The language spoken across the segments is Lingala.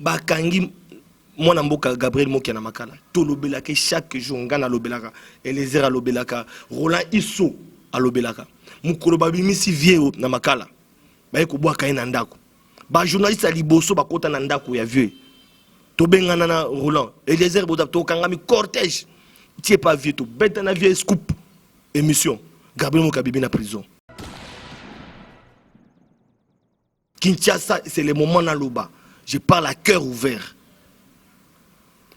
bakangi mwana mboka Gabriel Mokia na makala to lobelaka chaque jour ngana lobelaka Eliezer lobelaka Roland Isso alobelaka mukolo babimisi vieux na makala baye ko bwaka ina ndako ba journaliste ali boso bakota na ndako ya vieux to bengana na Roland Eliezer boda to kangami cortège tie pas vieux to beta na vieux scoop émission Gabriel Mokia bibi na prison Kinshasa c'est le moment na loba je parle à cœur ouvert.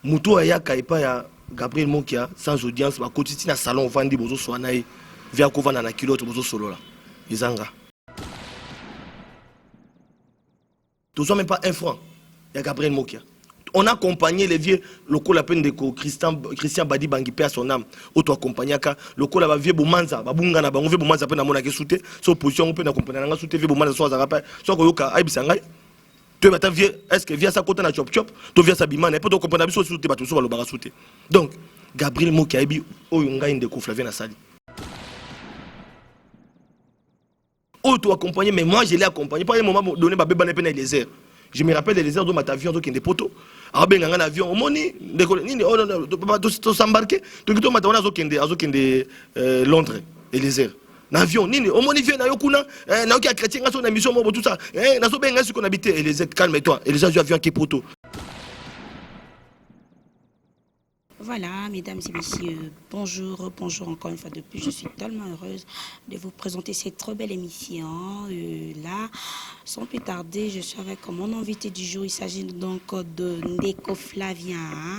Moutou ayaka epa ya Gabriel Mokia sans audience ba kotiti na salon vandi bozo soanae via kovana na kilote bozo solola izanga. Tous même pas un franc ya Gabriel Mokia. On a accompagné les vieux locaux la peine de Christian Badi Bangi paix à son âme. Auto accompagné ka locaux la vieux bomanza babunga na bango vieux bomanza pe na mona ke soute so position on peut na accompagner na soute vieux bomanza so azaka pa so ko yoka aibisanga. Est-ce que via sa côté na chop chop to via sa bimana peut to comprendre biso soute bato so balobaka soute donc Gabriel Mokia ebi oyo ngai ndeko Flavien Asali auto accompagné mais moi je l'ai accompagné par un moment donné ba beba na peine Eliezer je me rappelle Eliezer do matavion do kende poto abenga ngana avion omoni ndeko nini oh non to s'embarquer to kito mata wana zo kende Londres Eliezer l'avion nini omoni vient na yokuna na yoki chrétien ngaso na mission mo tout ça na so benga siko na bité Eliezer calme-toi Eliezer jo avion qui poto. Voilà, mesdames et messieurs, bonjour encore une fois de plus. Je suis tellement heureuse de vous présenter cette très belle émission. Là, sans plus tarder, je suis avec mon invité du jour. Il s'agit donc de Ndeko Flavien,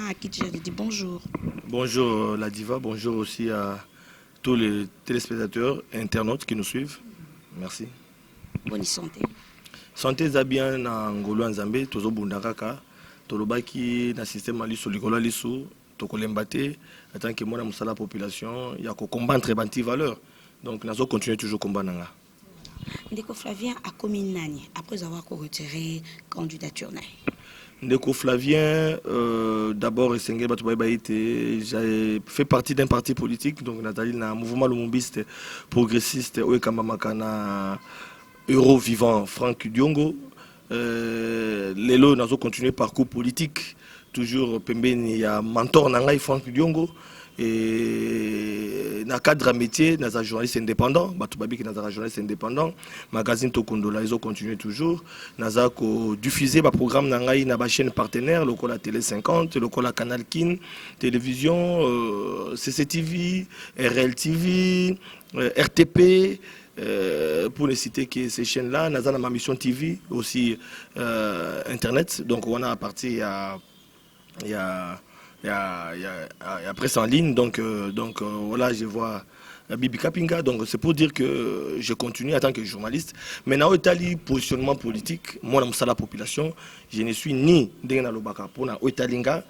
à qui je dis bonjour. Bonjour la diva, bonjour aussi à tous les téléspectateurs et internautes qui nous suivent. Merci. Bonne santé. Santé za bien na ngolo nzambe tozo bundakaka tolobaki na système aliso likolo aliso tokolembate en tant que moi na musala population ya ko combattre banti valeur donc nazo continuer toujours combat nanga. Ndeko Flavien a commis nani après avoir retiré candidature na. Ndeko Flavien, d'abord, j'ai fait partie d'un parti politique, donc Nathalie, un mouvement lumumbiste, progressiste, Oekambamakana, Euro vivant, Franck Diongo. Lelo, nous avons continué parcours politique, toujours Pembeni, il y a mentor Nangai Franck Diongo. Et dans le cadre métier, nous sommes journalistes indépendants, Batoubabi qui est un journaliste indépendant, magazine Tokondola, ils ont continué toujours. Nous avons diffusé le programme dans la chaîne partenaire, le Télé 50, le Canal Kin, télévision, CCTV, RLTV, RTP. Pour ne citer que ces chaînes-là, nous avons ma mission TV, aussi Internet. Donc on a à partir, il y a presse en ligne, donc voilà, je vois Bibi Kapinga, donc c'est pour dire que je continue en tant que journaliste. Maintenant, au Italie, positionnement politique, moi, dans la population, je ne suis ni Dena Lobaka pour na Oitalinga,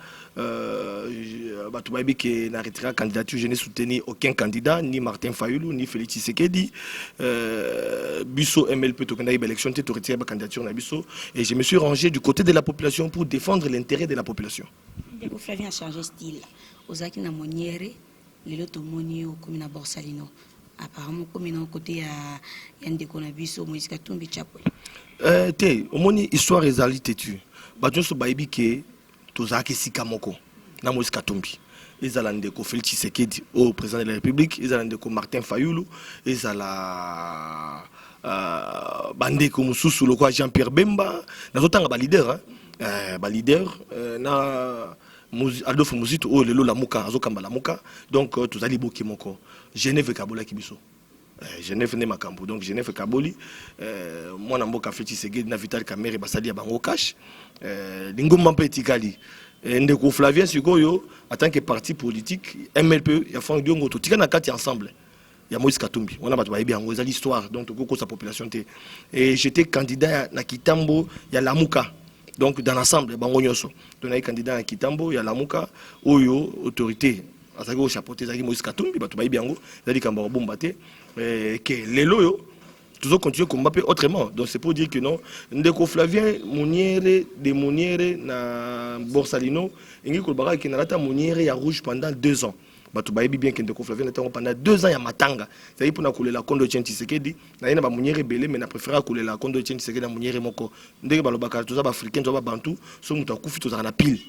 Batoubabi qui n'a retiré la candidature, je n'ai soutenu aucun candidat, ni Martin Fayoulou, ni Félix Tshisekedi. Bisso MLP, tu as eu l'élection, tu as retiré la candidature na Bisso, et je me suis rangé du côté de la population pour défendre l'intérêt de la population. Ndeko Flavien a changé style. Ozaki na moniere, lelo tomoni okomi na Borsalino. Apparemment comme na côté ya Ndeko na biso Moïse Katumbi Chapwe. Te, omoni histoire ezali tetu. Ba jonso baibi ke tozaki sika moko na Moïse Katumbi. Ezala Ndeko Félix Tshisekedi au président de la République, ezala Ndeko Martin Fayoulou, ezala bandeko mususu lokwa Jean-Pierre Bemba, nazotanga ba leader ba leader na Adolphe Muzito oh lelo la muka azokamba la muka donc tozali boki moko Genève Kabola kibiso Genève ne makambo donc Genève Kaboli moi na mboka Félix Tshisekedi na Vital Kamerhe basali ya bango cash lingomba mpe etikali Ndeko Flavien sikoyo en tant que parti politique MLP ya Franck Diongo totika na kati ensemble ya Moïse Katumbi on a bato bayebi yango ezali histoire donc tokoko sa population te et j'étais candidat na Kitambo ya Lamuka. Donc dans l'ensemble, bango nyonso, on a candidat à Kitambo, il y a Lamuka, Oyo, autorité, azaki au chapeauté, azaki Moïse Katumbi, bato bayi biango, zali kamba bombate, que les loyo, toujours continuer combattre autrement. Donc c'est pour dire que non, Ndeko Flavien, Mouniere, de Mouniere, na Borsalino, ingi kolbara qui n'a pas Mouniere ya rouge pendant 2 ans. bato bayebi bien kende ko Flavien tango pendant 2 ans ya matanga ça y pour na kolela kondo Etienne Tshisekedi na yena ba muniere belé mais na préférer kolela kondo Etienne Tshisekedi na muniere moko ndenge balobaka toza ba africain toza ba bantu so muta kufi toza na pile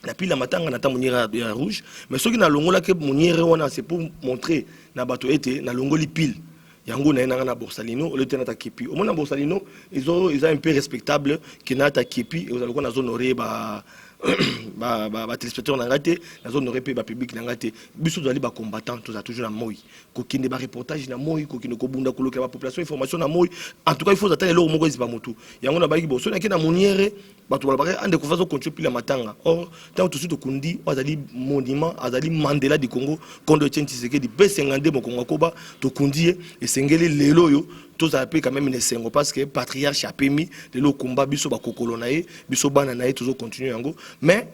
la matanga na ta muniere ya rouge mais ceux qui na longola ke muniere wana c'est pour montrer na bato été na longoli pile yango na yena na Borsalino le tenata kepi au moins na Borsalino ils ont un peu respectable qui na ta kepi et vous allez qu'on a honoré ba téléspectateurs na raté na zone honoré ba public na raté biso dali ba combattant tous a toujours na moi ko kinde ba reportage na moi ko kinde ko bunda ko loka ba population information na moi en tout cas il faut attendre le moko ziba mutu yango na ba ki boso na ki na muniere bato balabaka ande ko fazo contrôle pile matanga or tant tout suite kundi azali monument azali Mandela du Congo kondo Etienne Tshisekedi B52 mo Congo koba to kundi et sengeli lelo yo tous a quand même une sengo parce que patriarche a permis de le combat biso ba kokolo na ye biso bana na ye toujours continuer yango mais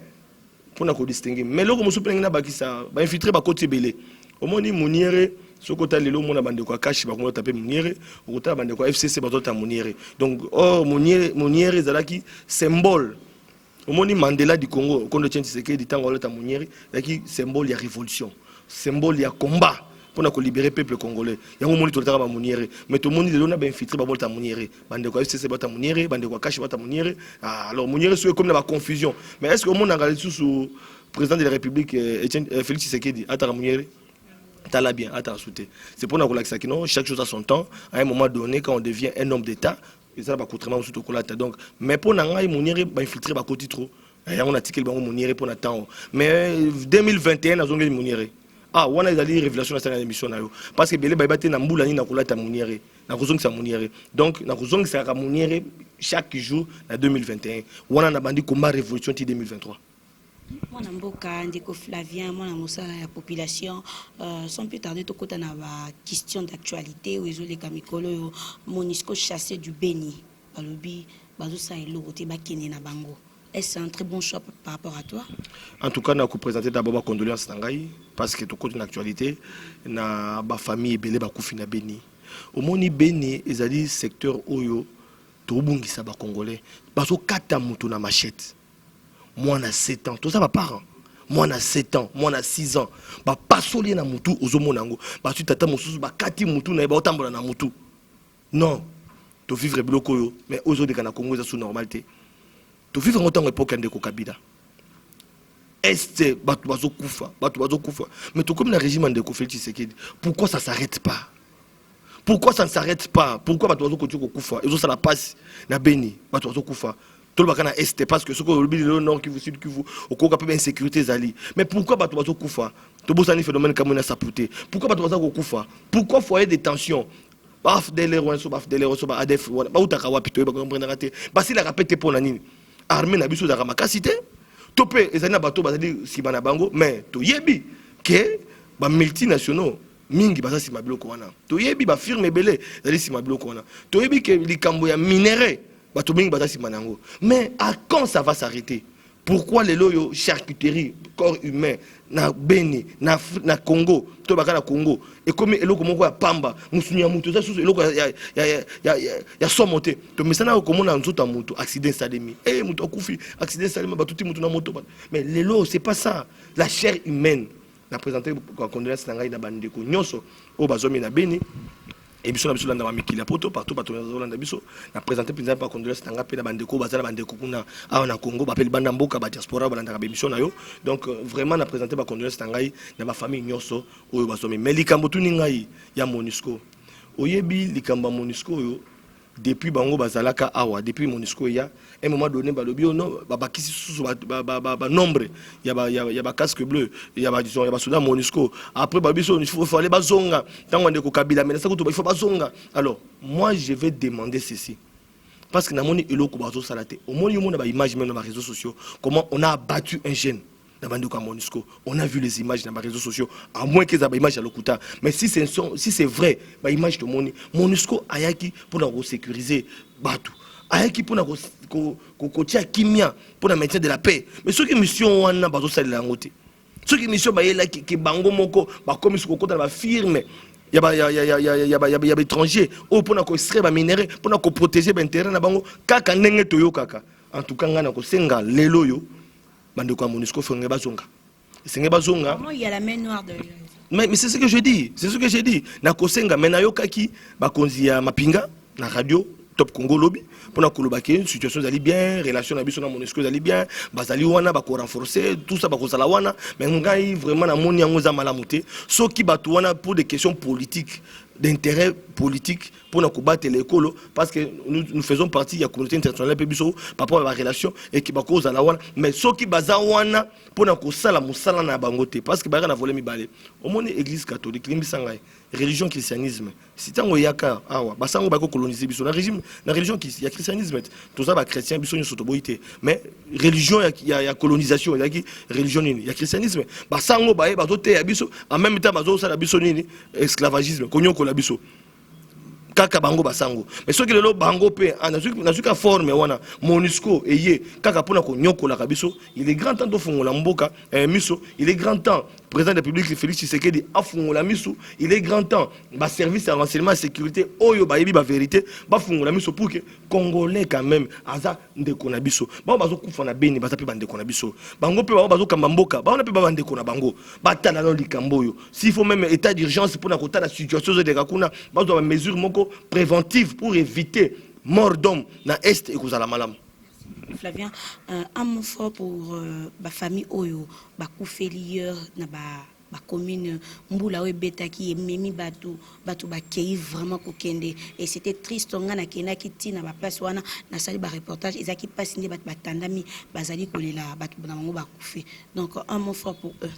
pour na ko distinguer mais loko musu penga na bakisa ba infiltrer ba côté belé au moni muniere sokota lelo mona bande ko kashi ba ko taper muniere o ta bande ko FCC ba tota muniere donc oh muniere zalaki symbole au moni Mandela du Congo kondo Etienne Tshisekedi tango lota muniere zalaki symbole ya révolution symbole ya combat pour libérer le peuple congolais. Il y a un monde qui est muniere, mais tout le monde est infiltré par la muniere. Bande quoi FCC bata muniere, bande quoi cache bata muniere. Alors muniere c'est comme la confusion. Mais est-ce que le monde a regardé sous président de la République Félix Tshisekedi à ta muniere? T'as bien, à ta souté. C'est pour nous que non, chaque chose a son temps. À un moment donné, quand on devient un homme d'État, et ça va contrairement au chocolat. Donc, mais pour nous muniere, infiltré par côté trop. Il y a un article pour muniere pour nous. Mais 2021, nous avons muniere. Ah, on a des révélations dans l'émission parce que belé baibate na mbula ni na kolata muniere na kozong sa muniere donc na kozong sa muniere chaque jour en 2021 on a bandi combat révolution 2023 moi mboka ndeko Flavien moi na mosala ya population sans plus tarder to kota na ba question d'actualité ou ezole kamikolo Monisco chassé du Béni balobi bazo sa elorote ba kene na bango. Est-ce un très bon choix par rapport à toi? En tout cas, je vais vous présenter d'abord ma condoléance parce que tout côté d'actualité, na ba famille belé ba kufi na Béni. Au moni Béni, ils ont secteur oyo to bungisa ba congolais. Baso kata mutu na machette. Moi na 7 ans, tout ça va parent. Moi na 7 ans, moi na 6 ans. Ba pasoli na mutu ozomonango. Ba tu tata mususu ba kati mutu na ba otambola na mutu. Non. To vivre biloko yo, mais aujourd'hui kana Congo ça sous normalité. Tu vivre en temps époque de Kabila. Est batu bazo kufa. Mais tout comme le régime de Félix Tshisekedi, pourquoi ça s'arrête pas? Pourquoi ça ne s'arrête pas? Pourquoi batu bazo continue kufa? Et ça la passe na Béni, batu bazo kufa. Tout le bakana est parce que ce que le nord qui vous sud qui vous au Congo peut insécurité zali. Mais pourquoi batu bazo kufa? To bosa ni phénomène comme na saputé. Pourquoi batu bazo kufa? Pourquoi foyer de tension? Baf délai so adef ba utaka wapi to ba comprendre raté. Ba si la répéter pour nani. Armée na biso za ramakasité topé ezana bato bazali sima na bango mais to yebi que ba multinationaux mingi baza sima biloko wana to yebi ba firme belé zali sima biloko wana to yebi que likambo ya minéraux bato mingi baza sima nango mais à quand ça va s'arrêter? Pourquoi les loyo charcuterie corps humain na Béni na Congo to baka na Congo et comme eloko moko ya pamba musunya mutu za susu eloko ya somote to mesana ko mona nzuta mutu accident salemi mutu akufi accident salemi batuti mutu na moto mais lelo c'est pas ça la chair humaine na présenter ko condoléance na ngai na bandeko nyonso o bazomi na Béni et biso na biso landa mamikili ya poto partout bato na biso na présenter pinza pa condoléance nanga pe na bandeko bazala bandeko kuna awa na Congo ba pe banda mboka ba diaspora balanda ka émission na yo donc vraiment na présenter ba condoléance ngai na ba famille nyonso oyo basomi mais likambo tuni ngai ya Monisco oyebi likambo Monisco yo depuis bango bazalaka awa depuis Monisco ya un moment donné balobi non bakisi susu ba nombre ya ba casque bleu ya ba disons ya ba soldat Monisco après babiso il faut aller bazonga tango ndeko Kabila mais ça ko to il faut bazonga. Alors moi je vais demander ceci parce que na moni eloko bazo salate au moni mona ba image même dans les réseaux sociaux comment on a abattu un jeune dans bandeko Monisco. On a vu les images dans les réseaux sociaux à moins que ça ba image à l'okuta mais si c'est vrai ba image de Monisco ayaki pour la sécuriser batu ayaki pour na ko tia kimia pour la maintien de la paix mais ceux qui mission wana bazo salela ngote ceux qui mission ba yela ki bango moko ba comme ce ko ba firme ya ba étranger au pour na ko extraire ba minéraux pour na ko protéger ba intérêt na bango kaka ndenge toyo kaka en tout cas ngana ko senga lelo yo bandeko Monisco fenge bazonga Comment il y a la main noire de... Mais c'est ce que je dis. C'est ce que j'ai dit. Na kosenga mena yokaki bakonzi ya mapinga na radio Top Congo lobby pour na kolobaki situation zali bien, relation na biso na Monusco zali bien, bazali wana bako renforcer tout ça bako sala wana mais ngai vraiment na moni yango za malamu te. Soki batu wana pour des questions politiques d'intérêt politique pour nous combattre l'école parce que nous faisons partie de la communauté internationale par rapport à la relation et qui va cause à la wana mais ceux qui basent wana pour nous sala musala na bangote parce que bari na volé mi balé au moins église catholique limbisangai religion christianisme si tango yaka awa basango bako coloniser biso na régime na religion qui y a christianisme tout ça ba chrétien biso ñu sotoboité mais religion ya colonisation ya qui religion ni ya christianisme basango bae bazote ya biso en même temps bazo sala biso ni esclavagisme konyoko la biso kaka bango basango mais ceux qui le bango pe na forme wana Monusco eye kaka pona ko nyokola kabiso il est grand temps de fongola mboka miso il est grand temps président de la République Félix Tshisekedi a fongola miso il est grand temps ba service de renseignement et sécurité oyo ba yebi ba vérité ba fongola miso pour que congolais quand même aza ndeko na biso ba bazo kufa na beni baza pe bande ko na biso bango pe ba bazo kamba mboka ba na pe ba bande ko na bango batala no likambo yo s'il faut même état d'urgence pour na kota la situation de kakuna bazo ba mesure moko préventive pour éviter mort d'homme dans l'Est et Kouzala Malam. Flavien, un mot fort pour la famille Oyo, la Koufelieur, la commune Mboula Betaki et Mimi Batou, Batou Bakei vraiment kokende. Et c'était triste, on a kena qui tient à la place où on a sali ba reportage, ils a qui passent ni batandami, bazali kolela, Batou Banamo Bakoufi. Donc un mot fort pour eux.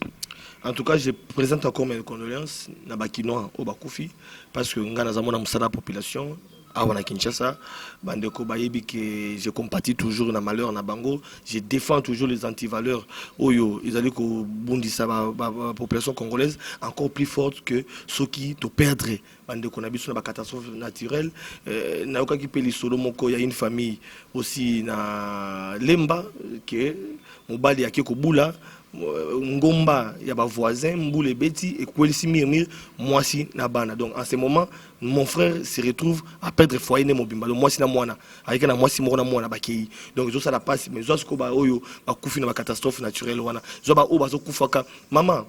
En tout cas, je présente encore mes condoléances à Bakinoa au Bakoufi parce que nous avons la population à Kinshasa. Je compatis toujours dans le malheur na Bango. Je défends toujours les antivaleurs. Ils allaient bondissent la population congolaise encore plus forte que ceux qui te perdraient. Bandeko na biso na catastrophe naturelle. Na okaki pe lisolo moko ya une famille aussi na Lemba que mobali yake ko bula. Ngomba ya ba voisin Mboule Beti et Kwelisi Mirmir Mwasi na bana. Donc en ce moment mon frère se retrouve à perdre foyer ne mobimba le Mwasi na mwana avec na Mwasi moko na mwana bakei. Donc zo ça la passe mais zo ko ba oyo ba kufi na catastrophe naturelle wana zo ba o ba zo kufaka maman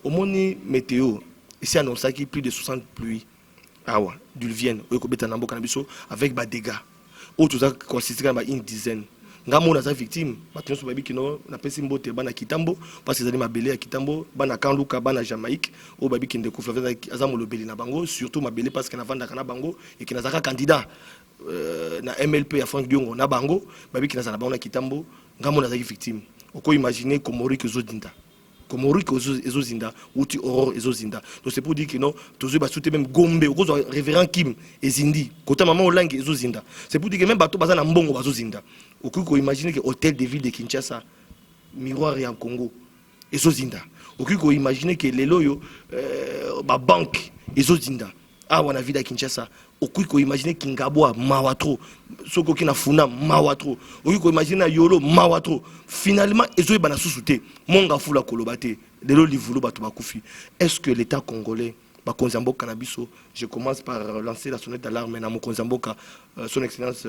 au moni météo ici annonce qu'il plus de 60 pluies awa diluviennes oyo ko beta na mboka na biso avec ba dégâts au tout ça consiste à une dizaine. Ngamo na za victime bato so babi kino na pesi mbote bana Kitambo parce que zali mabele ya Kitambo bana Kanduka bana Jamaïque o babi kinde ko Flavien azamu lobeli na bango surtout mabele parce que na vanda kana bango et que na zaka candidat na MLP ya Franck Diongo na bango babi kina za na bango na Kitambo ngamo na za victime oko imaginer Komori que zodinda Komori que ezozinda outi horror ezozinda. Donc c'est pour dire que non tous ba souté même Gombe oko révérend Kim ezindi kota maman olangi ezozinda. C'est pour dire que même bato baza na mbongo bazozinda. Okiko imaginer que hôtel de ville de Kinshasa miroir en Congo ezozinda. Okiko imaginer que les loyo ba banque ezozinda. Ah wana ville de Kinshasa okiko imaginer Kingabwa mawatro soko kina funa mawatro okiko imaginer yolo mawatro finalement ezoy bana susute monga fula kolobate lelo livulu batu bakufi. Est-ce que l'état congolais ba konzamboka na biso je commence par lancer la sonnette d'alarme na mo konzamboka son excellence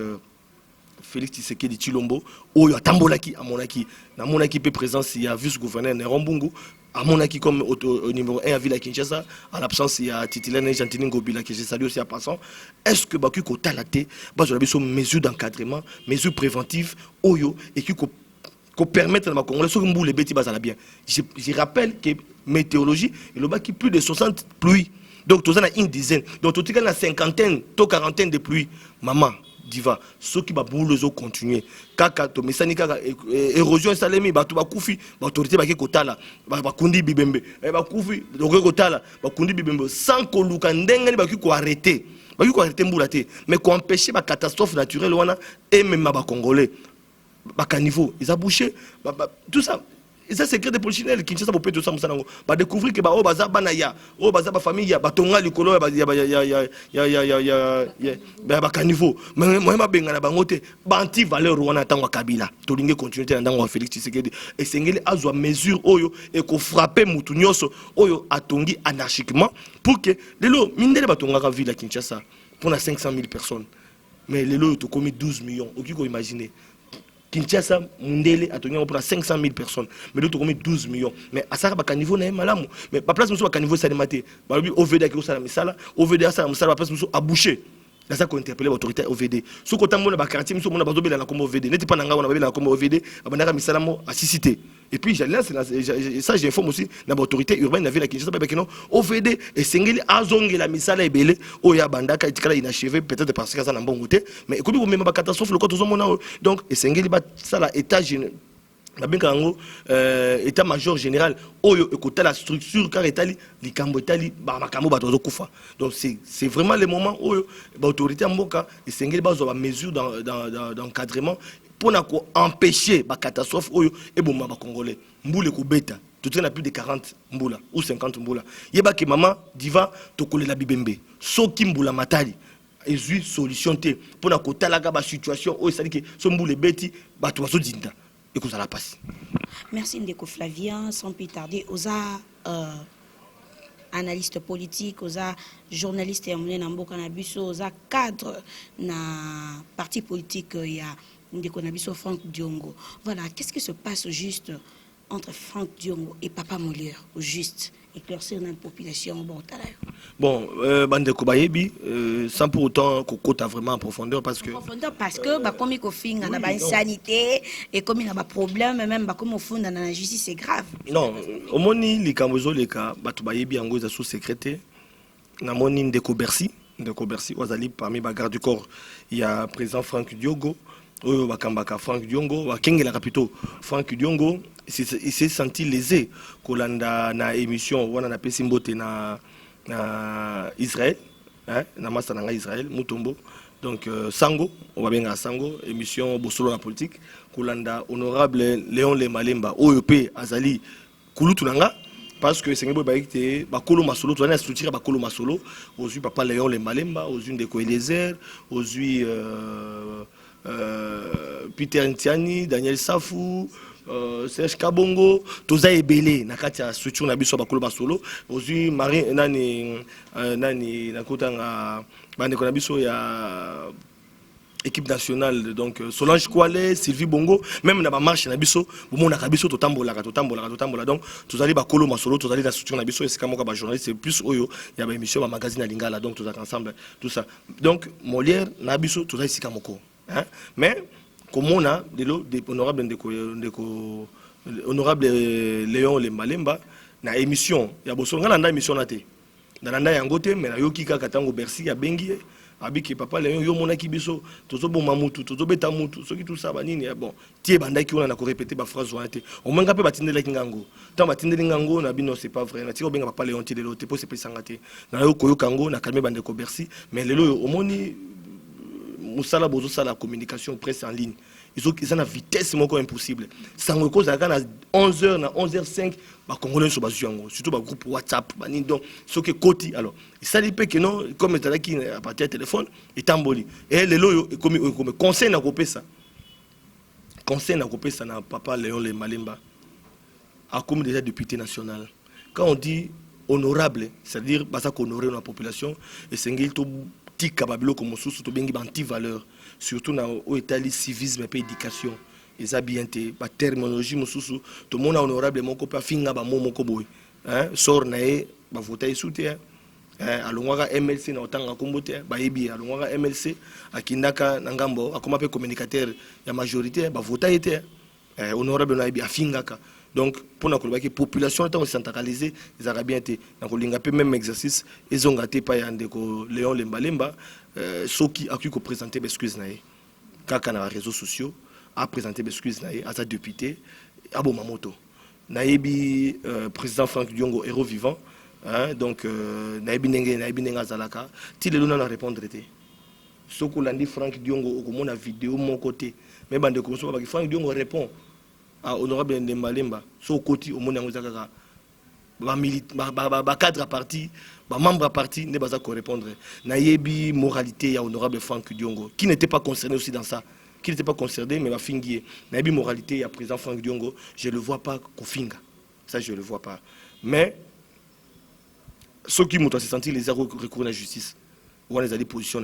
Félix Tshisekedi Tshilombo oyo atambolaki amonaki na monaki pe présence il y a vice-gouverneur Nerombungu amonaki comme au numéro 1 à Ville à Kinshasa en l'absence il y a titulaire Gentini Ngobila que je salue aussi à passant. Est-ce que baku ko talaté bazo la mesures d'encadrement mesures préventives oyo et qui ko permettre na Congolais so mbou les bêtis bazala bien. Je rappelle que météorologie il y a plus de 60 pluies. Donc tout ça na une dizaine. Donc tout cas na cinquantaine, to quarantaine de pluies. Maman diva ceux qui ba boule zo continuer kaka to mesani kaka érosion salemi ba to ba kufi ba autorité ba ke kotala ba kundi bibembe ba kufi donc kotala ba kundi bibembe sans ko luka ndengani ba ko arrêter mbula te mais ko empêcher ba catastrophe naturelle wana et même ba congolais ba caniveau ils a bouché tout ça. Et ça c'est secret de polichinelle qui Kinshasa peut tout ça musango ba découvrir que ba o baza bana ya o baza ba famille ya batonga likolo ya ba caniveau mais moi ma benga na bangote ba anti valeur wana tangwa Kabila to linge continuité na ndangwa Félix Tshisekedi et sengeli azwa mesure oyo et ko frapper mutu nyoso oyo atongi anarchiquement pour que lelo mindele batonga ka ville à Kinshasa pour na 500 000 personnes mais lelo to commis 12 millions okiko imaginer Kinshasa, Mundele, a tenu pour 500 000 personnes. Mais d'autres ont 12 millions. Mais à ça, il niveau n'est malamu. Mais pas place, nous sommes à niveau salimate. OVD qui est là, OVD à ça, la place, nous sommes à boucher. C'est ça qu'on interpelle l'autorité OVD. Ce qu'on a dans le quartier, nous sommes à la comme OVD. N'était pas dans la comme OVD, on a mis ça à cité. Et puis, ça, j'informe aussi dans l'autorité urbaine, la ville qui est OVD et Sengeli a zongé la misala et belé, Oya Bandaka, et inachevé, peut-être parce que ça n'a pas bon côté. Mais écoutez, vous même pas catastrophe, le côté de donc, et Sengeli bat ça, l'état général. État-major général oyo écouter la structure car etali likambo etali ba makambo batozo kufa. Donc c'est vraiment le moment où l'autorité mboka et sengeli bazo ba mesure d'encadrement pour empêcher ba catastrophe oyo et bomba ba congolais mbule ko beta tout na plus de 40 mbula ou 50 mbula yeba ke maman diva to kolela bibembe soki mbula matali ezui solution te pour na ko talaka ba situation oyo ça dit que so mbule beti bato bazo dinda. Et que ça la passe. Merci Ndeko Flavien, sans plus tarder, aux analystes politiques, aux journalistes et aux cadres na parti politique, il y a Ndeko Nabiso Franck Diongo. Voilà, qu'est-ce qui se passe juste entre Franck Diongo et Papa Molière, au juste éclaircir dans la population bon, Bandeko Bayebi, sans pour autant qu'on a vraiment en profondeur parce que... comme il y a une sanité et comme il y a un problème, même comme au fond dans la justice, c'est grave. Non, au moni, les Kamozo, les cas, Batu Bayebi, en gros, sous-secrétaire, na moni Ndeko Bercy, Wazali, parmi les gardes du corps, il y a président Franck Diongo, Bakambaka Franck Diongo, Wakenge la capitale, Franck Diongo, il s'est senti lésé quand na émission on a appelé Simbote na Israël, hein, na massa na Israël, Mutombo. Donc Sango, on va bien à Sango, émission Bosolo la politique, Kolanda honorable Léon Le Malemba, OEP Azali Kulutunanga. Parce que c'est un peu de Bakolo Masolo, tu as structuré Bakolo Masolo, aux yeux Papa Léon Le Malemba, aux yeux de Koelezer, aux yeux Peter Ntiani, Daniel Safou, Serge Kabongo, Toza Ebele, Nakatia structure Nabiso Bakolo Masolo, aux yeux Marie Nani Nakota Bandeko Nabiso, il y a équipe nationale, donc Solange Kouale, Sylvie Bongo, même dans la marche Nabiso, on a Kabiso, Totambola, donc tous allez Bakolo Masolo, tous allez la structure Nabiso, et c'est comme un journaliste, c'est plus Oyo, il y a une émission, un magazine à Lingala, donc tous ensemble, tout ça. Donc Molière, Nabiso, tous allez Sikamoko. Mais comme on a des honorables honorable Léon Le Malemba, na émission, il y a beaucoup de émission na té. Dans la yangote, mais na yoki katango Bercy ya bengi. Abiki papa Léon yo monaki biso tozo boma mutu tozo beta mutu soki tout ça banini bon tie bandaki on a ko répéter ba phrase ointe au moins pe batindela kingango tant batindela ngango na bino c'est pas vrai na tie obenga papa Léon tie lelo te po c'est pesangate na yo koyo kango na calmer bandeko Bercy mais lelo omoni musala bozo sala communication presse en ligne ils ont une vitesse encore impossible sans cause à 11h na 11h05 ba congolais sur bazu yango surtout ba groupe WhatsApp bani donc ce que côté alors ça dit que non comme état qui à partir de téléphone et tamboli et les loyo comme conseil na copé ça na papa Léon Le Malemba a comme déjà député national quand on dit honorable c'est-à-dire basa honorer la population et sengil to tika babilo comme sous to bengi anti valeur surtout na au Italie civisme et éducation ils a bien été ba terminologie mususu to mona honorable moko pa finga ba momoko boy hein sor nae ba voter soutien hein alongwaka MLC na otanga kombote ba yebi alongwaka MLC akindaka na ngambo akoma pe communicateur ya majorité ba voter était honorable na yebi afingaka donc pour na kolobaki population tant centralisée ils a bien été na kolinga pe même exercice ils ont gâté pa yande ko Léon Le Malemba soki a pu ko présenter excuse nae kaka na réseaux sociaux a présenté excuse nae à sa député abo mamoto naebi président Franck Diongo héros vivant hein donc naebi nenga zalaka ti le lona na répondre té soko landi Franck Diongo okomona vidéo mon côté mais bande ko so ba Franck Diongo répond à honorable Le Malemba so côté omona ngo zakaka ba cadre à parti ba membre à parti ne baza ko répondre naebi moralité ya honorable Franck Diongo qui n'était pas concerné aussi dans ça qui n'était pas concerné, mais ma fingue, nabi moralité, il y a président Franck Diongo, je ne le vois pas qu'au finga. Ça, je ne le vois pas. Mais, ceux qui m'ont senti les recours à la justice, ou les positions,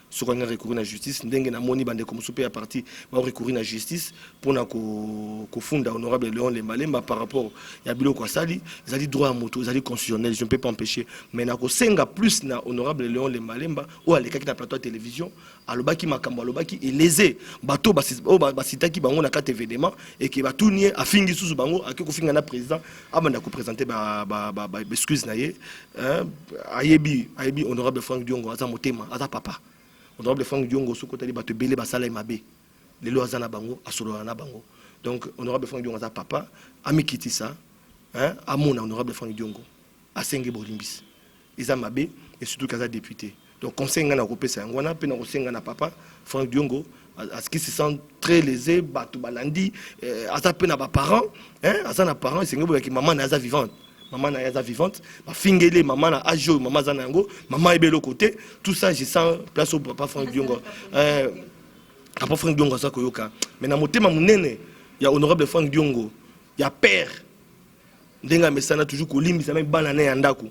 ce qu'on a recourir à la justice, ndenge na moni bande comme super parti va recourir à la justice pour na ko funda honorable Léon Lembalemba par rapport ya biloko asali, ils ont dit droit à moto, ils ont dit constitutionnel, je ne peux pas empêcher, mais na ko senga plus na honorable Léon Lembalemba ou à l'écart na plateau de télévision, alobaki makambo alobaki lésé bato basitaki bango na carte événement et qui va tourner à fingi sous bango a ko finga na président abanda ko présenter ba excuse na ye ayebi honorable Franck Diongo aza motema aza papa honorable Franck Diongo sokota li bato belé basala mabe lelo aza na bango asolo na bango donc honorable Franck Diongo aza papa amikiti ça amona honorable Franck Diongo asenge bolimbis isa mabe et surtout kaza député. Donc, conseil na kopesa yango na pe na kosenga na papa Franck Diongo à ce qui se sent très lésé bato balandi asa pe na ba parents asa na parents senga bo ki maman na asa vivante maman na asa vivante ba fingele maman na ajo maman za nango maman ebelo côté tout ça je sens place au papa Franck Diongo papa Franck Diongo ça koyoka mais na motema munene ya honorable Franck Diongo ya père ndenga mesana toujours ko limbisa même banane ya ndako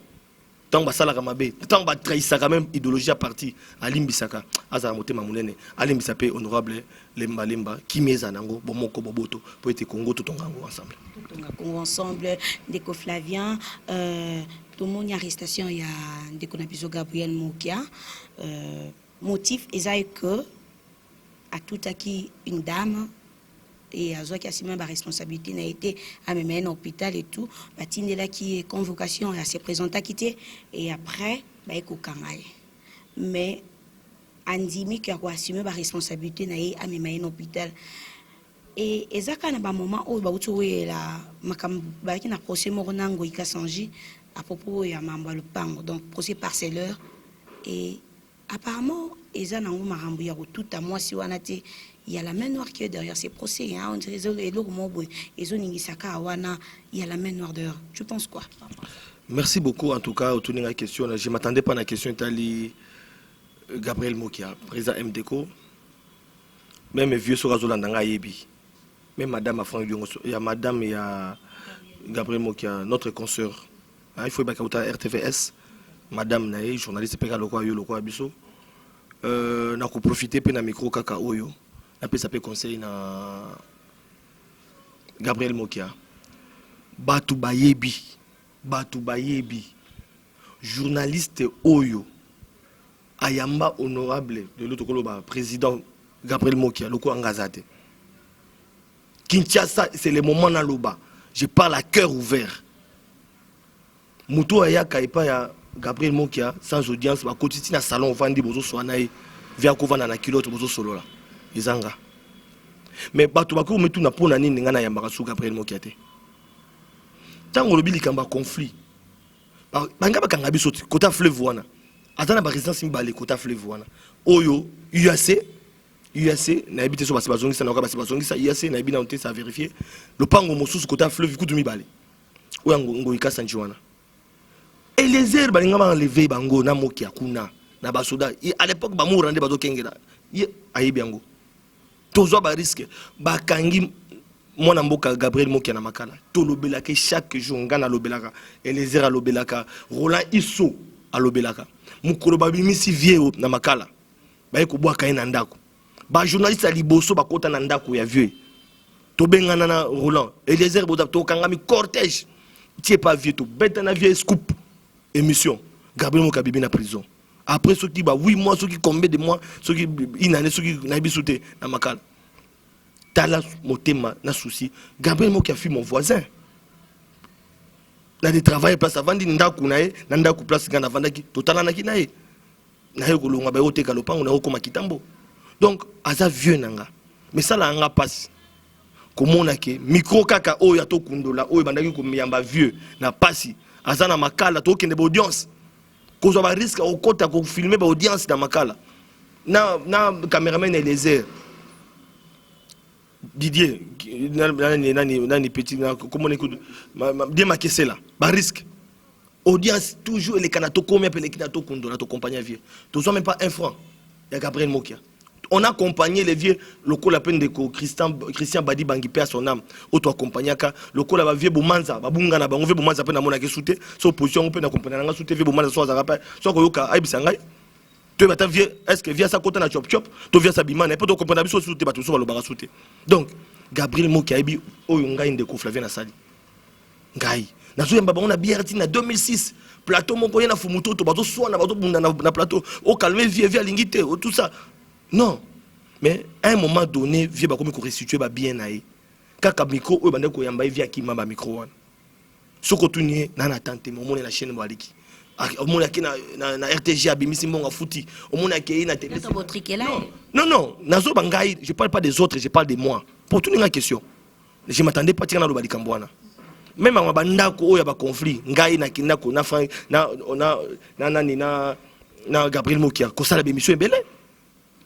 tant basala kamabe tant ba trahisa quand même idéologie à parti alimbisaka azala motema munene alimbisa pe honorable Lembalemba kimeza nango bomoko boboto pour être Congo tout tongango ensemble Congo ensemble Ndeko Flavien tout mon arrestation il y a Ndeko na biso Gabriel Mokia motif est que à tout acquis une dame et à qui assumé ma responsabilité n'a été à me mettre en hôpital et tout batine là qui est convocation à se présenter à quitter et après bah mais Andimi qui a assumé ma responsabilité n'a été à me mettre en hôpital et ezaka na ba moment où ba utuwe la makam ba qui na procès moronango ikasanji à propos ya mamba le pango donc procès parcellaire et apparemment eza nango marambo ya tout à moi si wanate il y a la main noire qui est derrière ces procès. On dirait que il y a la main noire dehors. Tu penses quoi? Merci beaucoup en tout cas. Autour de la question, je ne m'attendais pas à la question. Gabriel Mokia, président MDECO. Même vieux sur Azolanda Yebi. Même madame à Franck Diongo. Il y a madame et Gabriel Mokia, notre consoeur. Il faut que RTVS. Madame Naye, journaliste Peka Lokwa Yolokwa Abiso. N'a profité de micro Kaka Oyo. Après ça peut conseiller na Gabriel Mokia Batu Bayebi journaliste Oyo Ayamba honorable de l'autre koloba président Gabriel Mokia loko angazate Kinshasa c'est le moment na loba je parle à cœur ouvert Muto ayaka epa ya Gabriel Mokia sans audience ba kotiti na salon vandi bozo soanaye via kovana na kilote bozo solo là Izanga. Mais bato bako metu na pona nini ngana ya makasu Gabriel Mokia te. Tango lobi likamba conflit. Banga bakanga biso kota fleuve wana. Atana ba résidence mbale kota fleuve wana. Oyo UAC na habité so basibazongisa na basibazongisa UAC na bina onte ça vérifier. Le pango mosusu kota fleuve kutu mibale. Oyo ngo ikasa njiwana. Et les herbes balinga ba enlever bango na Mokia kuna na basoda. À l'époque ba mourande bazo kengela. Ayebi yango. Tozo ba risque ba kangi mwana mboka Gabriel Mokia na makala to lobelaka chaque jour ngana lobelaka Eliezer lobelaka Roland Iso alobelaka mukolo babimisi vieux na makala ba ko bwaka na ndako ba journaliste liboso ba kota na ndako ya vieux to bengana na Roland Eliezer boza to kangami cortège tie pas vieux to beta na vieux scoop émission Gabriel Mokia bibi na prison. Après ceux qui bah 8 mois, ceux qui combien de mois, ceux qui une année, ceux qui n'avaient sauté dans ma cale. Tala motema na souci. Gabriel Mokia fut mon voisin. Là de travail place avant di ndaku nae, ndaku place gana vandaki totala na kinae. Na yo kolonga ba yote kalopango na yo koma kitambo. Donc aza vieux nanga. Mais ça la nga passe. Komona ke micro kaka o ya to kundola o bandaki ko miyamba vieux na pasi. Aza na makala to kende audience. Cause of a risque au côté de filmer l'audience dans ma cala. Na caméraman Eliezer Didier nani petit comment on écoute démarquer là ba risque audience toujours les canato combien pour les kinato kondo la to compagnie vieux tous même pas un franc il y a Gabriel Mokia on a accompagné les vieux locaux la peine de Christian Badi Bangi père son âme auto accompagné ka locaux la vieux bomanza babunga na bango vieux bomanza pe na mona ke souté so position on peut accompagner na souté vieux bomanza so za rappel so ko yoka aibisa ngai Tu vas est-ce que via sa côté na chop chop, tu viens sa bima, n'importe quoi comprendre biso sous te bateau sur le bara sauter. Donc Gabriel Mokiabi oyo ngai ndeko Flavien na sali. Ngai. Na zo yamba on a bière na 2006. Plateau moko yena fumuto to bato so na bato bunda na plateau. O calmer vie lingité tout ça. Non. Mais à un moment donné, vie ba komi ko restituer ba bien naé. Kaka micro oyo bande ko yamba via ki mamba micro wana. Soko tuni na na tante mo mona la chaîne baliki. Au monde qui na RTG abimisi mbonga fouti au monde qui na télé non nazo bangai je parle pas des autres je parle de moi pour tout une question je m'attendais pas tina lo balikambwana même ma bandako oya ba conflit ngai na kinako na fa na Gabriel Mokia ko sala bémission belé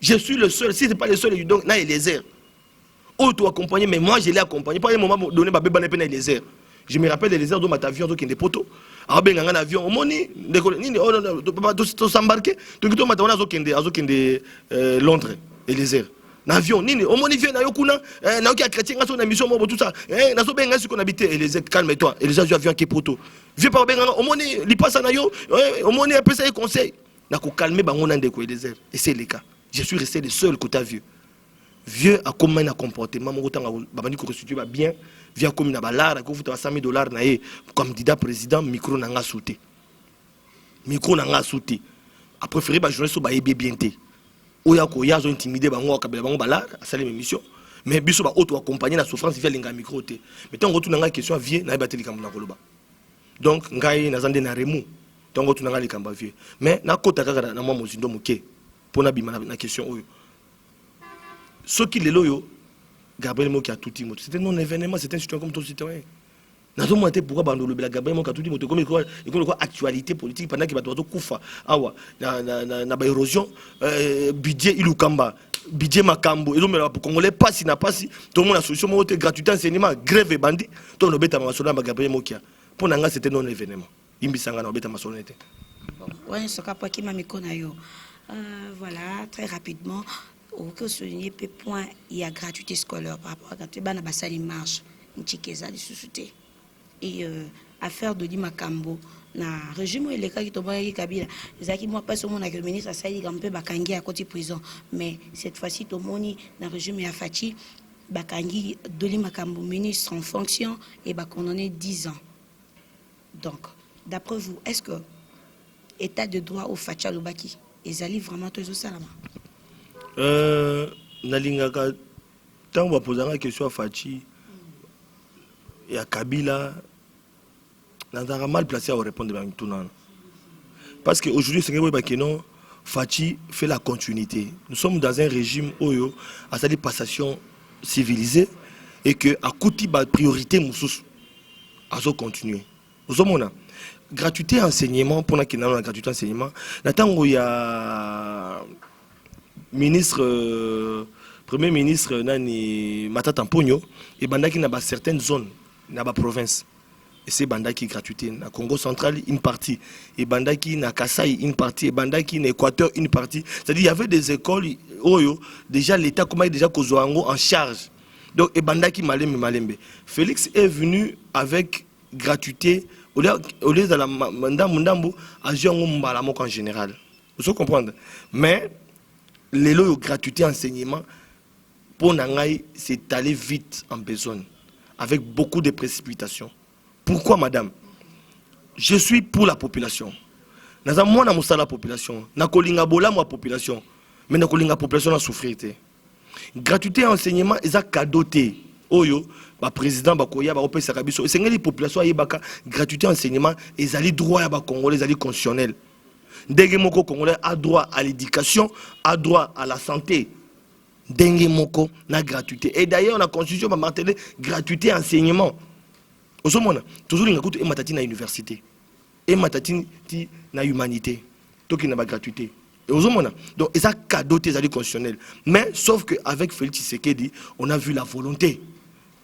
je suis le seul si c'est pas le seul donc na Eliezer auto accompagné mais moi je l'ai accompagné pas un moment donné ba beba na peine Eliezer. Je me rappelle des airs de ma avion qui est des poteaux. Ah ben un avion au moni ni to s'embarquer donc to mata on azokende Londres et les airs. L'avion ni au moni vient na yokuna na oki chrétien ngaso na mission mo tout ça na so benga ce qu'on habitait et les airs calme-toi et les avions qui est poteau. Viens pas benga au moni li passe na yo au moni un peu ça conseil na ko calmer bango na ndeko et les airs et c'est le cas. Je suis resté le seul côté vieux a comment un comportement mon temps babani ko restituer ba bien via comme na balara ko futa $100,000 na ye comme candidat président micro na nga sauté a préféré ba journée so ba ébé bien té oya ko ya zo intimider bango ka bango balara asali émission mais biso ba auto accompagner na souffrance via linga micro té mais tant retourna nga question vie na bateli kam na koloba donc ngai na zande na remu tant retourna nga likamba vie mais na kota kaka na moi mozindo moké pona bima na question oyo ce qui est loyo, Gabriel Moki a tout dit. C'était non événement, c'était un citoyen comme tout citoyen. Nous avons monté pourquoi Gabriel Moki a tout dit. Comme il y a actualité politique pendant qu'il y a tout koufa, awa, na érosion, budget ilukamba, budget makambo. Et donc pour Congolais pas si n'a pas si tout le monde a solution gratuité enseignement, grève et bandit. Tout le bêta masona Gabriel Moki. Pour nanga c'était non événement. Imbisanga na bêta masona était. Ouais, ce cap qui m'a mis konayo. Voilà, très rapidement. Au que souligner point il y a gratuité scolaire par rapport à gratuité bana basali marche ntikeza di susute et affaire de Makambo na régime les cas qui tombent qui Kabila ezaki moi pas au monde que le ministre asali kampe bakangi à côté prison mais cette fois-ci to moni na régime ya Fachi bakangi Doli Makambo ministre en fonction et ba condamné 10 ans. Donc d'après vous est-ce que état de droit au Facha Lubaki ezali vraiment tout ça là-bas? Nalingaka tant va poser la question à Fachi et à Kabila n'a mal placé à répondre à tout non parce qu'aujourd'hui c'est non Fachi fait la continuité. Nous sommes dans un régime oyo à sa passation civilisée et que à côté ba priorité moussous à continuer. Nous sommes gratuité enseignement pour la gratuité enseignement natango ya premier ministre Nani Matata Mpogno et bandaki na certaines zones na province et c'est bandaki gratuité na Congo central une partie et bandaki na Kasai une partie et bandaki na Équateur une partie, c'est-à-dire il y avait des écoles oyo déjà l'état comment déjà Kozoango en charge donc et bandaki malembe Félix est venu avec gratuité au lieu de la mandambu à Jongo Mbalamoko en général vous comprenez mais les lois de gratuité enseignement pour Nangaï c'est aller vite en besogne avec beaucoup de précipitations. Pourquoi madame? Je suis pour la population. Naza moi na musala la population. Na kolinga bola moi population. Mais na kolinga population na souffrir. Gratuité enseignement eza cadeauté. Oyo ba président ba koya ba opesa kabiso. Et c'est les populations ayebaka gratuité enseignement ezali droit ya ba congolais ezali constitutionnel. Dengue moko congolais a droit à l'éducation, a droit à la santé. Dengue moko na gratuité. Et d'ailleurs la constitution va marteler gratuité enseignement. Au sommet, toujours il y a une matatine à l'université. Et matatine na humanité. Donc il n'y a pas gratuité. Et aux hommes, donc ça cadeau tes alliés constitutionnels. Mais sauf qu'avec Félix Tshisekedi, on a vu la volonté.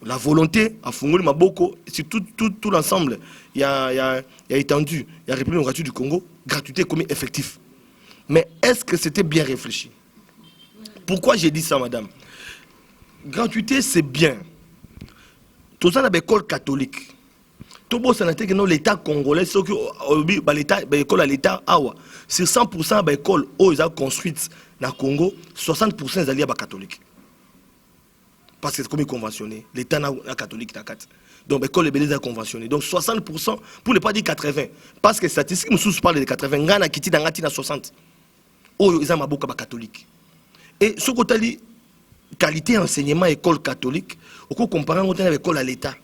La volonté a Fungoli Maboko, c'est tout l'ensemble. Il y a étendu, il y a République démocratique du Congo, gratuité comme effectif. Mais est-ce que c'était bien réfléchi? Pourquoi j'ai dit ça, madame? Gratuité, c'est bien. Tout ça dans l'école catholique. tout bon ça n'a été que non l'État congolais c'est que l'État école à l'État awa sur 100% école où ils ont construite na Congo 60% ils sont catholiques parce que c'est comme conventionné l'État na catholique na 4 donc l'école est bien conventionnée donc 60% pour ne pas dire 80 parce que statistiques nous sous parle de 80 ngana kiti na ngati na 60 oh ils ont maboka catholique et ce côté li qualité enseignement école catholique au coup comparant avec l'école à l'État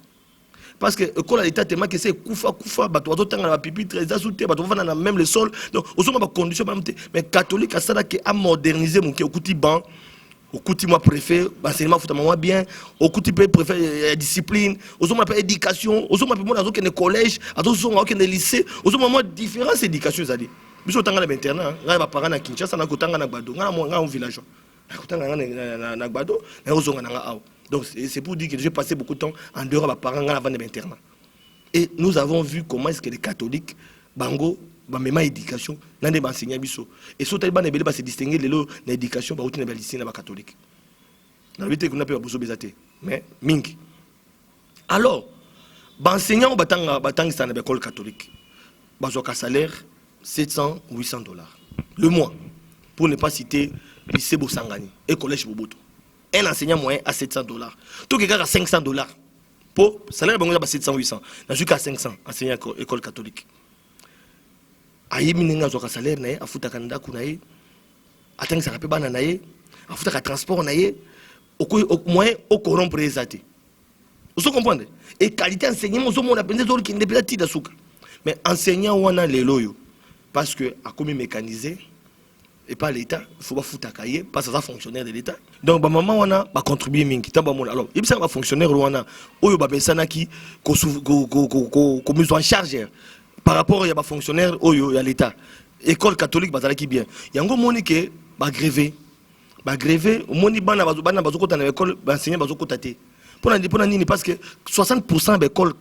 parce que l'école à l'État tellement que c'est koufa bato bazotanga na pupitre les asouté bato vana na même le sol donc aux ba condition mais catholique à ça que a moderniser mon okuti ban okuti moi préfet enseignement futa moi bien okuti préfet discipline aux hommes appelle éducation aux hommes appelle moi dans aucun collège à tous ont aucun lycée aux hommes moi différentes éducation ça dit biso tanga na internat nga ba parents na Kinshasa na kotanga na Gbado nga na village na Gbado na ozonga na nga. Donc c'est pour dire que j'ai passé beaucoup de temps en dehors de mes parents avant d'internat. Et nous avons vu comment est-ce que les catholiques, bango, même éducation, n'ont pas enseigné biso. Et surtout les banques ne se distinguer de l'éducation, bah autant les lycées na catholique. Dans le but qu'on appelle bozo bezate, mais mingi. Alors, enseignant batang ça na école catholique, bazoka salaire 700 $800 le mois, pour ne pas citer lycée Bosangani et collège Boboto. Un enseignant moyen à 700 $. Tout quelqu'un à 500 $. Pour salaire bon à 700 800. N'a jusqu'à 500 enseignant école catholique. Ayi minenga zoka salaire nae afuta kanda kunae. Atang ça rappelle bana nae. Afuta ka transport nae. Au moyen au corrompre les athées. Vous comprenez? Et qualité enseignement au monde a pensé d'autres qui ne peut pas souka. Mais enseignant wana lelo yo parce que a comme mécanisé et pas l'État, il faut pas foutre à cahier, parce que ça fonctionnaire de l'État. Donc, maman, on a contribué mingi. Alors, il y a un fonctionnaire, on a qui mis en charge par rapport à fonctionnaire à l'État. École catholique, qui bien. Il y a un monde qui est grévé. Grévé, au monde qui est l'école, enseigner pour parce que 60% des écoles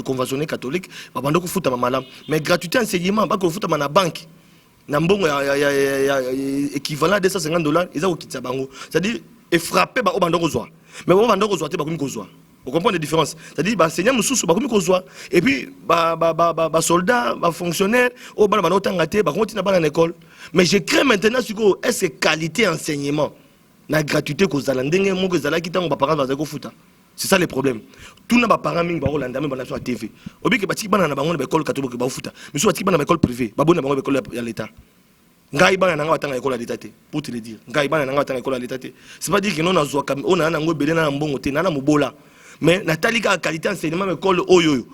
conventionnées catholiques, mais gratuité enseignement, il faut foutre à la banque. Nambongo équivalent à 250 $, ils ont quitté bango. C'est-à-dire, et frapper au bandoko zoa. Mais au bandoko zoa, tu vas comme zoa. Vous comprenez la différence? C'est-à-dire, bah seigneur nous sous, bah comme zoa. Et puis, bah soldats, bah fonctionnaires, au bas bah otangate, bah continue à l'école. Mais je crée maintenant sur quoi est-ce que qualité enseignement, la gratuité que vous allez ndenge mon que vous allez quitter mon parents va zéro fouta. C'est ça le problème. Tout n'a pas parents ming ba Hollande même sur la TV. Obi que bati bana na bango na école catholique ba futa. Mais soit bati bana na école privée, ba bona bango école ya l'État. Ngai bana na ngata école à l'État pour te le dire. Ngai bana na ngata école à l'État. C'est pas dire que non na zo kam on a ngo belé na mbongo te na mobola. Mais natali ka qualité enseignement école oyo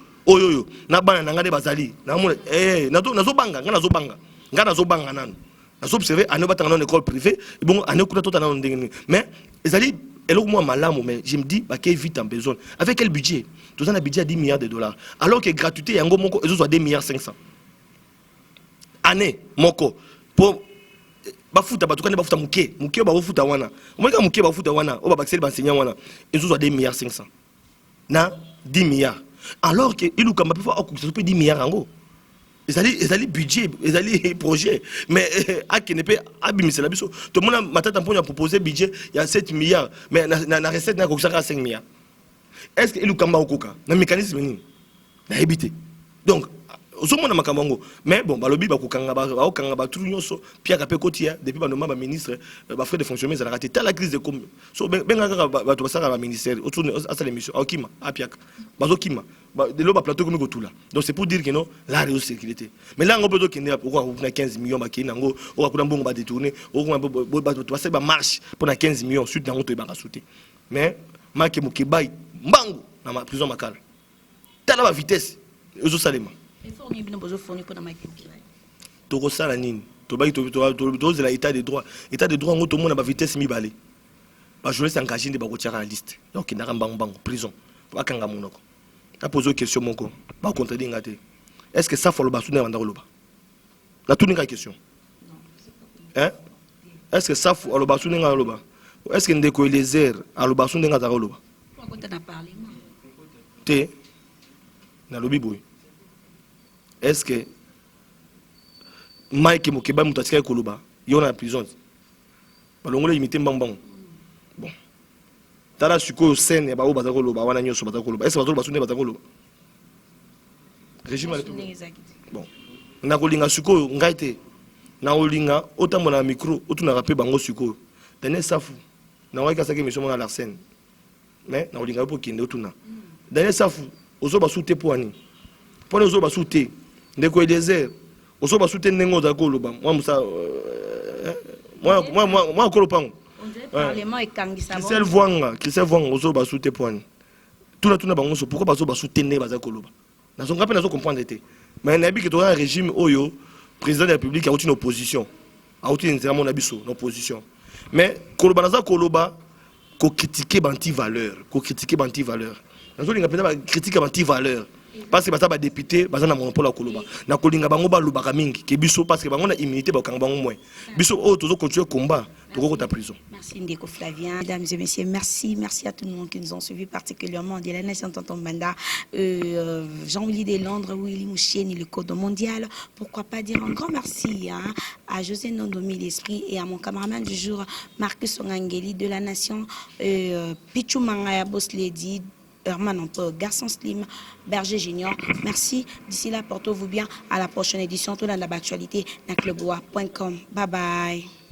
na bana na ngade bazali. Na mo nazo banga, nga nazo banga nanu. Nazo observer ane batanga na école privée, bon ane kuna tota na ndenge. Mais ezali et là, moi, mais je me dis, bah, qu'il vite en besoin. Avec quel budget? Tout ça, un budget à 10 milliards de $. Alors que gratuité, il y a un gros monco, ils ont 2 milliards 500. Année, monco. Pour. Bafuta, tout cas, bafuta mouké. Mouké, bafuta wana. Moi, quand mouké, bafuta wana, on va baxer les enseignants wana. Ils ont 2 milliards 500. Na, 10 milliards. Alors que, il ou comme peut faire, ça peut 10 milliards en gros. Ils allaient budget, ils allaient projet. Mais à qui ne peut abîmer la biso. Tout le monde a proposé budget, il y a 7 milliards. Mais la recette n'a qu'à 5 milliards. Est-ce qu'il y a un mécanisme n'a évité. Donc, au moment où mais bon, balobi bakukanga tout nyonso Pierre Capé Kotia depuis ba ministre ba frais de fonctionnement ça a raté la crise de comme so benga ba to sala ba ministère autour à cette émission okima apiak bazokima de lo ba plateau comme gotula. Donc c'est pour dire que non la réelle sécurité. Mais là on peut dire pourquoi on a 15 millions ba kinango on va bongo ba détourner on va to ba marche pour 15 millions suite nango to ba sauter. Mais make mukibay mbangu na ma prison makala. Tala ba vitesse ezo salema. Toko sala nini tobai to la état de droit ngo to mona ba vitesse mi balé ba journaliste engagé de ba ko tiara la liste donc na rambang prison ba kanga monoko a posé question moko ba contredire ngate est-ce que ça faut le basouner avant d'oloba la toute une question hein est-ce que ça faut le basouner ngalo ba est-ce que ndeko Eliezer a le basouner ngata oloba pourquoi tu as parlé te na lobi boy. Est-ce que Mike Mokeba Moutatika Koloba, il y a en prison? Balongole imité Mbambang. Bon. Tala suko scène et bao bazakoloba, wana nyoso bazakoloba. Est-ce que bazakoloba sunne bazakoloba? régime à la République. Bon. Na kolinga suko ngaite. Na olinga otambo na micro, otuna rapé bango suko. Daniel Safu. Na waka saki mission na Larsen. Mais na olinga po kinde otuna. Daniel Safu, ozo ba souté poani. Pone ozo ba souté. Ndeko e désert. Ozo ba souté nengo za koloba. Moi musa moi kolopango. Parlement et Kangisa. Christelle Vwanga, ozo ba souté poani. Tout bango so pourquoi bazo ba souté ne baza koloba. Na son rappel na zo comprendre été. Mais na bi que un régime oyo président de la République a une opposition. A une mon abisso, une opposition. Mais koloba naza koloba ko critiquer banti valeur, ko critiquer banti valeur. Nazo linga pena ba critiquer banti valeur. Parce que basa ba député baza na monopole koloba. Na kolinga bango ba lobaka mingi ke biso parce que bango na immunité ba kanga bango moins. Biso o tozo continuer combat, toko ta prison. Merci Ndeko Flavien. Mesdames et messieurs, merci à tout le monde qui nous ont suivis, particulièrement de la nation Tonton Banda, Jean-Willy Deslandres, Willy Mouchieni, le code mondial. Pourquoi pas dire un grand merci à José Nondomi l'Esprit et à mon camarade du jour, Marcus Ongangeli de la nation, Pichou Mangaya Boss Lady, Herman Ampo, Garçon Slim, Berger Junior. Merci. D'ici là, portez-vous bien. À la prochaine édition. Tout dans l'actualité, na clubwa.com. Bye bye.